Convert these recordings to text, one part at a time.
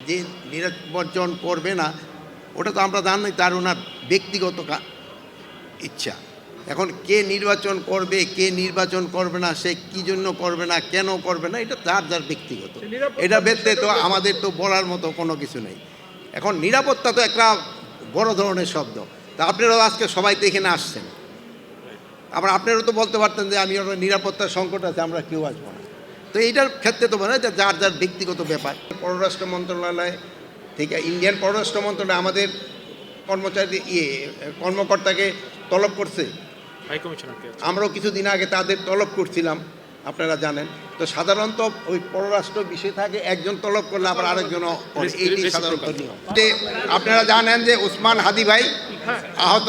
যে নির্বাচন করবে না ওটা তো আমরা জানি, তার ওনার ব্যক্তিগত ইচ্ছা। এখন কে নির্বাচন করবে কে নির্বাচন করবে না, সে কী জন্য করবে না, কেন করবে না, এটা তার যার ব্যক্তিগত। এটা ব্যতীত তো আমাদের তো বলার মতো কোনো কিছু নেই। এখন নিরাপত্তা তো একটা বড় ধরনের শব্দ। তা আপনারাও আজকে সবাই তো এখানে আসছেন, আবার আপনারাও তো বলতে পারতেন যে আমি ওর নিরাপত্তার সংকট আছে, আমরা কেউ আসবো না। তো এইটার ক্ষেত্রে তো মনে হয় যে যার যার ব্যক্তিগত ব্যাপার। পররাষ্ট্র মন্ত্রণালয় থেকে ইন্ডিয়ান পররাষ্ট্র মন্ত্রণালয় আমাদের কর্মচারী কর্মকর্তাকে তলব করছে। আমরাও কিছুদিন আগে তাদের তলব করছিলাম, আপনারা জানেন। তো সাধারণত ওই পররাষ্ট্র বিষয় থাকে, একজন তলব করলে আবার আরেকজন, এইটি সাধারণত নিয়ম। আপনারা জানেন যে উসমান হাদি ভাই আহত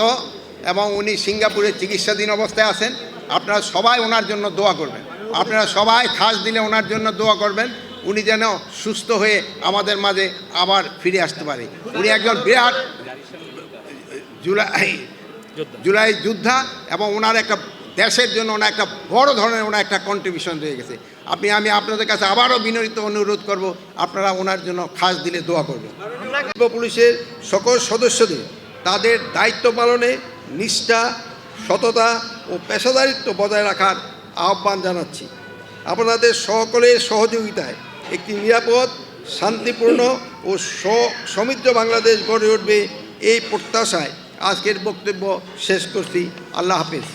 এবং উনি সিঙ্গাপুরে চিকিৎসাধীন অবস্থায় আছেন। আপনারা সবাই ওনার জন্য দোয়া করবেন, আপনারা সবাই খাস দিলে ওনার জন্য দোয়া করবেন, উনি যেন সুস্থ হয়ে আমাদের মাঝে আবার ফিরে আসতে পারে। উনি একজন বিরাট জুলাই যোদ্ধা এবং ওনার একটা দেশের জন্য ওনার একটা বড় ধরনের ওনার একটা কন্ট্রিবিউশন রয়ে গেছে। আমি আপনাদের কাছে আবারও বিনীত অনুরোধ করব, আপনারা ওনার জন্য খাস দিলে দোয়া করবেন। পুলিশের সকল সদস্যদের তাদের দায়িত্ব পালনে নিষ্ঠা, সততা ও পেশাদারিত্ব বজায় রাখার আহ্বান জানাচ্ছি। আপনাদের সকলের সহযোগিতায় একটি নিরাপদ, শান্তিপূর্ণ ও সমৃদ্ধ বাংলাদেশ গড়ে উঠবে, এই প্রত্যাশায় আজকের বক্তব্য শেষ করছি। আল্লাহ হাফেজ।